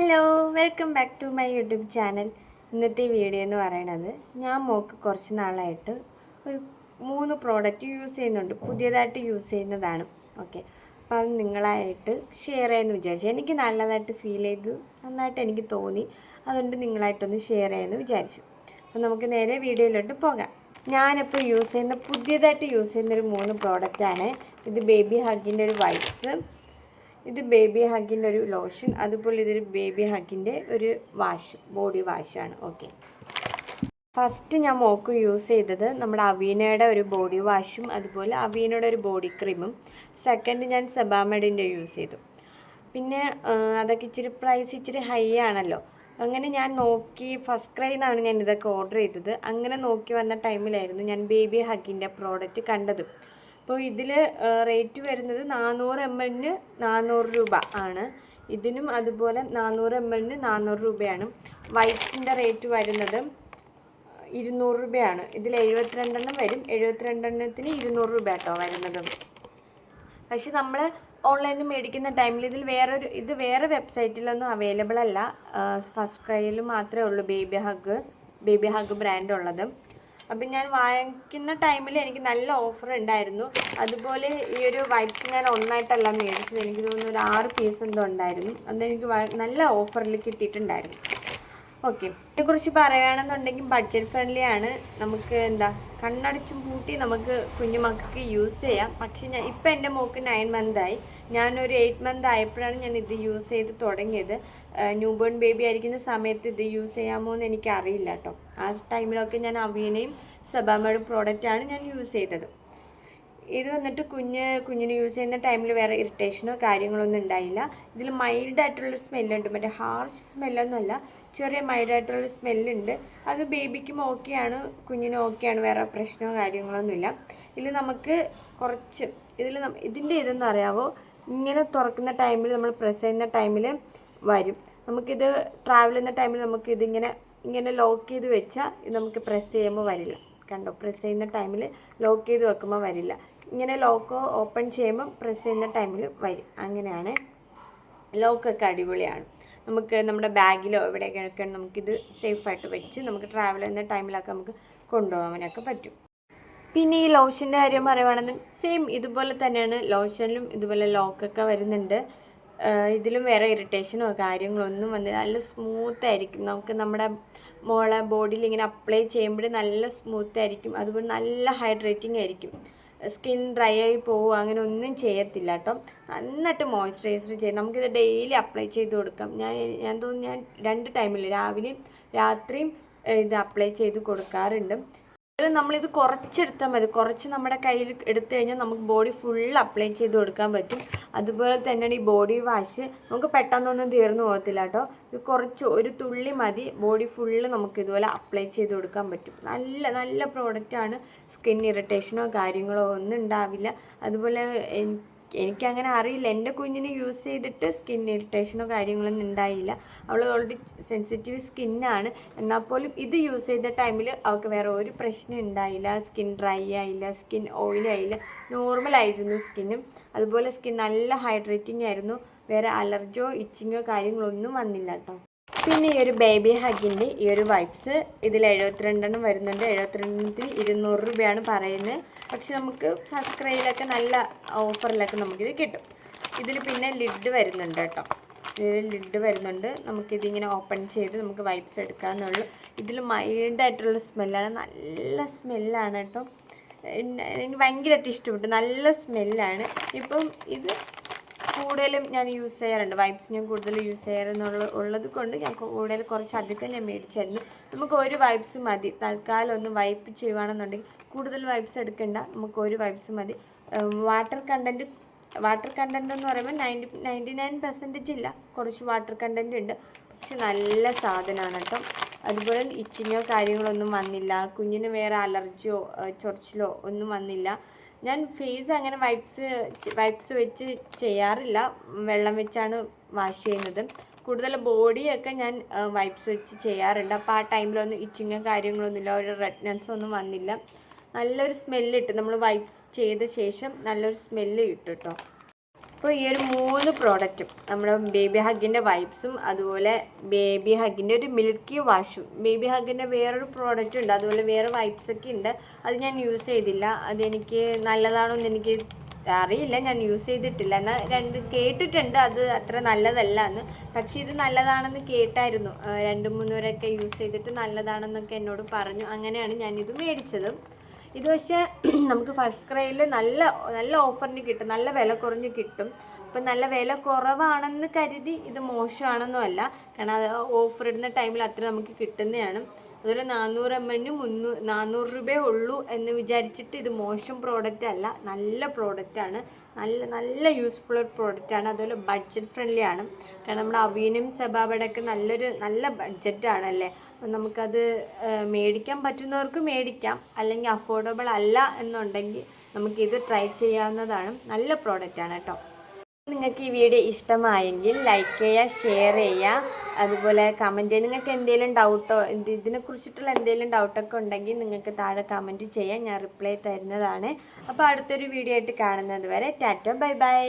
Hello, welcome back to my YouTube channel. ഇന്നത്തെ video എന്ന് പറയുന്നത് ഞാൻ മോൾക്ക് കുറച്ച് നാളായിട്ട് ഒരു 3 പ്രോഡക്റ്റ് യൂസ് ചെയ്യുന്നുണ്ട്. പുതിയതായിട്ട് യൂസ് ചെയ്യുന്നതാണ്. ഓക്കെ, അപ്പോൾ അത് നിങ്ങളായിട്ട് ഷെയർ ചെയ്യാമെന്ന് വിചാരിച്ചു. എനിക്ക് നല്ലതായിട്ട് ഫീൽ ചെയ്തു, നന്നായിട്ട് എനിക്ക് തോന്നി. അതുകൊണ്ട് നിങ്ങളായിട്ടൊന്ന് ഷെയർ ചെയ്യാമെന്ന് വിചാരിച്ചു. അപ്പോൾ നമുക്ക് നേരെ വീഡിയോയിലോട്ട് പോകാം. ഞാനിപ്പോൾ പുതിയതായിട്ട് യൂസ് ചെയ്യുന്നൊരു 3 പ്രോഡക്റ്റാണ്. ഇത് ബേബി ഹഗ്ഗിൻ്റെ ഒരു വൈപ്സ്, ഇത് ബേബി ഹഗ്ഗിൻ്റെ ഒരു ലോഷൻ, അതുപോലെ ഇതൊരു ബേബി ഹഗ്ഗിൻ്റെ ഒരു ബോഡി വാഷാണ്. ഓക്കെ, ഫസ്റ്റ് ഞാൻ മോക്ക് യൂസ് ചെയ്തത് നമ്മുടെ അവീനയുടെ ഒരു ബോഡി വാഷും അതുപോലെ അവീനയുടെ ഒരു ബോഡി ക്രീമും. സെക്കൻഡ് ഞാൻ സെബാമെഡിൻ്റെ യൂസ് ചെയ്തു. പിന്നെ അതൊക്കെ ഇച്ചിരി ഹൈ ആണല്ലോ. അങ്ങനെ ഞാൻ നോക്കി ഫസ്റ്റ് ക്രൈ എന്നാണ് ഞാൻ ഇതൊക്കെ ഓർഡർ ചെയ്തത്. അങ്ങനെ നോക്കി വന്ന ടൈമിലായിരുന്നു ഞാൻ ബേബി ഹഗ്ഗിൻ്റെ പ്രോഡക്റ്റ് കണ്ടത്. അപ്പോൾ ഇതിൽ റേറ്റ് വരുന്നത് 400 ml 400 രൂപ ആണ്. ഇതിനും അതുപോലെ 400 ml 400 രൂപയാണ്. വൈപ്സിൻ്റെ റേറ്റ് വരുന്നത് 200 രൂപയാണ്. ഇതിൽ 72 എണ്ണം വരും. 72 എണ്ണത്തിന് 200 രൂപ കേട്ടോ വരുന്നത്. പക്ഷെ നമ്മൾ ഓൺലൈനിൽ മേടിക്കുന്ന ടൈമിൽ ഇത് വേറെ വെബ്സൈറ്റിലൊന്നും അവൈലബിൾ അല്ല. ഫസ്റ്റ് ക്രൈയിൽ മാത്രമേ ഉള്ളൂ ബേബി ഹഗ് ബ്രാൻഡ് ഉള്ളത്. അപ്പം ഞാൻ വാങ്ങിക്കുന്ന ടൈമിൽ എനിക്ക് നല്ല ഓഫർ ഉണ്ടായിരുന്നു. അതുപോലെ ഈ ഒരു വൈപ്സ് ഞാൻ ഒന്നായിട്ടല്ല മേടിച്ചത്, എനിക്ക് തോന്നുന്നു ഒരു 6 പീസ് എന്തോ ഉണ്ടായിരുന്നു. അതെനിക്ക് നല്ല ഓഫറിൽ കിട്ടിയിട്ടുണ്ടായിരുന്നു. ഓക്കെ, ഇതിനെക്കുറിച്ച് പറയുകയാണെന്നുണ്ടെങ്കിൽ ബഡ്ജറ്റ് ഫ്രണ്ട്ലി ആണ്. നമുക്ക് കണ്ണടച്ചും പൂട്ടി നമുക്ക് കുഞ്ഞുമക്കൾക്ക് യൂസ് ചെയ്യാം. പക്ഷെ ഇപ്പം എൻ്റെ മോൾക്ക് 9 മന്തായി. ഞാനൊരു 8 മന്ത് ആയപ്പോഴാണ് ഞാൻ ഇത് യൂസ് ചെയ്ത് തുടങ്ങിയത്. ന്യൂ ബോൺ ബേബി ആയിരിക്കുന്ന സമയത്ത് ഇത് യൂസ് ചെയ്യാമോ എന്ന് എനിക്കറിയില്ല കേട്ടോ. ആ ടൈമിലൊക്കെ ഞാൻ അവീനയും സെബാമയുടെ പ്രോഡക്റ്റാണ് ഞാൻ യൂസ് ചെയ്തത്. ഇത് വന്നിട്ട് കുഞ്ഞിന് യൂസ് ചെയ്യുന്ന ടൈമിൽ വേറെ ഇറിറ്റേഷനോ കാര്യങ്ങളൊന്നും ഉണ്ടായില്ല. ഇതിൽ മൈൽഡായിട്ടുള്ളൊരു സ്മെല്ലുണ്ട്, മറ്റേ ഹാർഷ് സ്മെല്ലൊന്നുമല്ല, ചെറിയ മൈൽഡായിട്ടുള്ളൊരു സ്മെല്ലുണ്ട്. അത് ബേബിക്കും ഓക്കെയാണ്, കുഞ്ഞിനും ഓക്കെയാണ്, വേറെ പ്രശ്നമോ കാര്യങ്ങളൊന്നുമില്ല. ഇതിൽ നമുക്ക് കുറച്ച് ഇതിൻ്റെ ഇതെന്ന് അറിയാവോ, ഇങ്ങനെ തുറക്കുന്ന ടൈമിൽ നമ്മൾ പ്രസ് ചെയ്യുന്ന ടൈമിൽ വരും. നമുക്കിത് ട്രാവൽ ചെയ്യുന്ന ടൈമിൽ ഇങ്ങനെ ലോക്ക് ചെയ്ത് വെച്ചാൽ ഇത് നമുക്ക് പ്രസ് ചെയ്യുമ്പോൾ വരില്ല. കണ്ടോ, പ്രസ് ചെയ്യുന്ന ടൈമിൽ ലോക്ക് ചെയ്ത് വെക്കുമ്പോൾ വരില്ല. ഇങ്ങനെ ലോക്കോ ഓപ്പൺ ചെയ്യുമ്പോൾ പ്രസ് ചെയ്യുന്ന ടൈമിൽ വരും. അങ്ങനെയാണ്. ലോക്കൊക്കെ അടിപൊളിയാണ്. നമുക്ക് നമ്മുടെ ബാഗിലോ എവിടെയൊക്കെ നമുക്കിത് സേഫായിട്ട് വെച്ച് നമുക്ക് ട്രാവൽ ചെയ്യുന്ന ടൈമിലൊക്കെ നമുക്ക് കൊണ്ടുപോകാനൊക്കെ പറ്റും. പിന്നെ ഈ ലോഷൻ്റെ കാര്യം പറയുവാണെങ്കിൽ സെയിം ഇതുപോലെ തന്നെയാണ്. ലോഷനിലും ഇതുപോലെ ലോക്കൊക്കെ വരുന്നുണ്ട്. ഇതിലും വേറെ ഇറിറ്റേഷനോ കാര്യങ്ങളോ ഒന്നും വന്നില്ല. നല്ല സ്മൂത്തായിരിക്കും. നമുക്ക് നമ്മുടെ മോളെ ബോഡിയിൽ ഇങ്ങനെ അപ്ലൈ ചെയ്യുമ്പോൾ നല്ല സ്മൂത്തായിരിക്കും. അതുപോലെ നല്ല ഹൈഡ്രേറ്റിംഗ് ആയിരിക്കും. സ്കിൻ ഡ്രൈ ആയി പോവുക അങ്ങനെ ഒന്നും ചെയ്യത്തില്ല കേട്ടോ. നന്നായിട്ട് മോയ്സ്ചറൈസർ ചെയ്യും. നമുക്കിത് ഡെയിലി അപ്ലൈ ചെയ്ത് കൊടുക്കാം. ഞാൻ തോന്നുന്നു ഞാൻ 2 ടൈമിൽ രാവിലെയും രാത്രിയും ഇത് അപ്ലൈ ചെയ്ത് കൊടുക്കാറുണ്ട്. നമ്മളിത് കുറച്ചെടുത്താൽ മതി. കുറച്ച് നമ്മുടെ കയ്യിൽ എടുത്തു കഴിഞ്ഞാൽ നമുക്ക് ബോഡി ഫുൾ അപ്ലൈ ചെയ്ത് കൊടുക്കാൻ പറ്റും. അതുപോലെ തന്നെയാണ് ഈ ബോഡി വാഷ്. നമുക്ക് പെട്ടെന്നൊന്നും തീർന്നു പോകത്തില്ല കേട്ടോ. ഇത് കുറച്ച് ഒരു തുള്ളി മതി, ബോഡി ഫുള്ള് നമുക്ക് ഇതുപോലെ അപ്ലൈ ചെയ്ത് കൊടുക്കാൻ പറ്റും. നല്ല പ്രോഡക്റ്റാണ്. സ്കിൻ ഇറിറ്റേഷനോ കാര്യങ്ങളോ ഒന്നും ഉണ്ടാവില്ല. അതുപോലെ എനിക്കങ്ങനെ അറിയില്ല, എൻ്റെ കുഞ്ഞിന് യൂസ് ചെയ്തിട്ട് സ്കിൻ ഇറിറ്റേഷനോ കാര്യങ്ങളൊന്നും ഉണ്ടായില്ല. അവൾ ഓൾറെഡി സെൻസിറ്റീവ് സ്കിന്നാണ്. എന്നാൽ പോലും ഇത് യൂസ് ചെയ്ത ടൈമിൽ അവൾക്ക് വേറെ ഒരു പ്രശ്നം ഉണ്ടായില്ല. സ്കിൻ ഡ്രൈ ആയില്ല, സ്കിൻ ഓയിലി ആയില്ല, നോർമലായിരുന്നു സ്കിന്നും. അതുപോലെ സ്കിൻ നല്ല ഹൈഡ്രേറ്റിംഗ് ആയിരുന്നു. വേറെ അലർജിയോ ഇച്ചിങ്ങോ കാര്യങ്ങളൊന്നും വന്നില്ല കേട്ടോ. പിന്നെ ഈ ഒരു ബേബി ഹഗ്ഗിൻ്റെ ഈ ഒരു വൈപ്സ് ഇതിൽ 72 എണ്ണം വരുന്നുണ്ട്. 72 200 രൂപയാണ് പറയുന്നത്. പക്ഷെ നമുക്ക് ഫസ്റ്റ് ക്രൈയിലൊക്കെ നല്ല ഓഫറിലൊക്കെ നമുക്കിത് കിട്ടും. ഇതിൽ പിന്നെ ലിഡ് വരുന്നുണ്ട് കേട്ടോ. ഇതിൽ ലിഡ് വരുന്നുണ്ട്. നമുക്കിതിങ്ങനെ ഓപ്പൺ ചെയ്ത് നമുക്ക് വൈപ്സ് എടുക്കാമെന്നുള്ളൂ. ഇതിൽ മൈൽഡായിട്ടുള്ള സ്മെല്ലാണ്, നല്ല സ്മെല്ലാണ് കേട്ടോ. എനിക്ക് ഭയങ്കരമായിട്ട് ഇഷ്ടപ്പെട്ടു. നല്ല സ്മെല്ലാണ്. ഇപ്പം ഇത് കൂടുതലും ഞാൻ യൂസ് ചെയ്യാറുണ്ട്. വൈപ്സ് ഞാൻ കൂടുതൽ യൂസ് ചെയ്യാറുള്ളത് കൊണ്ട് ഞാൻ കുറച്ചധികം ഞാൻ മേടിച്ചായിരുന്നു. നമുക്ക് ഒരു വൈപ്സ് മതി. തൽക്കാലം ഒന്ന് വൈപ്പ് ചെയ്യുകയാണെന്നുണ്ടെങ്കിൽ കൂടുതൽ വൈപ്സ് എടുക്കണ്ട, നമുക്ക് ഒരു വൈപ്സ് മതി. വാട്ടർ കണ്ടൻറ്റ് എന്ന് പറയുമ്പോൾ 99% ഇല്ല, കുറച്ച് വാട്ടർ കണ്ടൻറ്റ് ഉണ്ട്. പക്ഷെ നല്ല സാധനമാണ് കേട്ടോ. അതുപോലെ ഇച്ചിങ്ങോ കാര്യങ്ങളൊന്നും വന്നില്ല. കുഞ്ഞിന് വേറെ അലർജിയോ ചൊറിച്ചിലോ ഒന്നും വന്നില്ല. ഞാൻ ഫേസ് അങ്ങനെ വൈപ്സ് വെച്ച് ചെയ്യാറില്ല, വെള്ളം വെച്ചാണ് വാഷ് ചെയ്യുന്നത്. കൂടുതൽ ബോഡിയൊക്കെ ഞാൻ വൈപ്സ് വെച്ച് ചെയ്യാറുണ്ട്. അപ്പോൾ ആ ടൈമിലൊന്നും ഇച്ചിങ്ങോ കാര്യങ്ങളൊന്നുമില്ല, ഒരു റെഡ്നെസ് ഒന്നും വന്നില്ല. നല്ലൊരു സ്മെല്ല് കിട്ടും. നമ്മൾ വൈപ്സ് ചെയ്ത ശേഷം നല്ലൊരു സ്മെല്ല് കിട്ടും കേട്ടോ. അപ്പോൾ ഈ ഒരു 3 പ്രോഡക്റ്റും നമ്മുടെ ബേബി ഹഗ്ഗിൻ്റെ വൈപ്സും അതുപോലെ ബേബി ഹഗ്ഗിൻ്റെ ഒരു മിൽക്കി വാഷും, ബേബി ഹഗ്ഗിൻ്റെ വേറൊരു പ്രോഡക്റ്റ് ഉണ്ട്, അതുപോലെ വേറെ വൈപ്സൊക്കെ ഉണ്ട്. അത് ഞാൻ യൂസ് ചെയ്തില്ല, അതെനിക്ക് നല്ലതാണോ എന്ന് എനിക്ക് അറിയില്ല, ഞാൻ യൂസ് ചെയ്തിട്ടില്ല. എന്നാൽ 2 കേട്ടിട്ടുണ്ട് അത് അത്ര നല്ലതല്ല എന്ന്. പക്ഷേ ഇത് നല്ലതാണെന്ന് കേട്ടായിരുന്നു, 2-3 പേരൊക്കെ യൂസ് ചെയ്തിട്ട് നല്ലതാണെന്നൊക്കെ എന്നോട് പറഞ്ഞു. അങ്ങനെയാണ് ഞാനിത് മേടിച്ചത്. ഇത് പക്ഷേ നമുക്ക് ഫസ്റ്റ് ക്രൈയിൽ നല്ല നല്ല ഓഫറിന് കിട്ടും, നല്ല വില കുറഞ്ഞ് കിട്ടും. അപ്പം നല്ല വില കുറവാണെന്ന് കരുതി ഇത് മോശമാണെന്നും അല്ല, കാരണം അത് ഓഫർ ഇടുന്ന ടൈമിൽ അത്ര നമുക്ക് കിട്ടുന്നതാണ്. അതുപോലെ 400 ml 400 രൂപയേ ഉള്ളൂ എന്ന് വിചാരിച്ചിട്ട് ഇത് മോശം പ്രോഡക്റ്റ് അല്ല, നല്ല പ്രോഡക്റ്റാണ്, നല്ല യൂസ്ഫുൾ പ്രോഡക്റ്റാണ്. അതുപോലെ ബഡ്ജറ്റ് ഫ്രണ്ട്ലി ആണ്, കാരണം നമ്മുടെ അവീനും സെബാബയുടെയൊക്കെ നല്ല ബഡ്ജറ്റാണല്ലേ. അപ്പം നമുക്കത് മേടിക്കാൻ പറ്റുന്നവർക്ക് മേടിക്കാം, അല്ലെങ്കിൽ അഫോർഡബിൾ അല്ല എന്നുണ്ടെങ്കിൽ നമുക്കിത് ട്രൈ ചെയ്യാവുന്നതാണ്. നല്ല പ്രോഡക്റ്റാണ് കേട്ടോ. നിങ്ങൾക്ക് ഈ വീഡിയോ ഇഷ്ടമായെങ്കിൽ ലൈക്ക് ചെയ്യുക, ഷെയർ ചെയ്യുക, അതുപോലെ കമൻറ്റ് ചെയ്യുക. നിങ്ങൾക്ക് എന്തെങ്കിലും ഡൗട്ടോ ഇതിനെക്കുറിച്ചിട്ടുള്ള എന്തെങ്കിലും ഡൗട്ടൊക്കെ ഉണ്ടെങ്കിൽ നിങ്ങൾക്ക് താഴെ കമൻറ്റ് ചെയ്യാം, ഞാൻ റിപ്ലൈ തരുന്നതാണ്. അപ്പോൾ അടുത്തൊരു വീഡിയോ ആയിട്ട് കാണുന്നത് വരെ ടാറ്റ ബൈ ബൈ.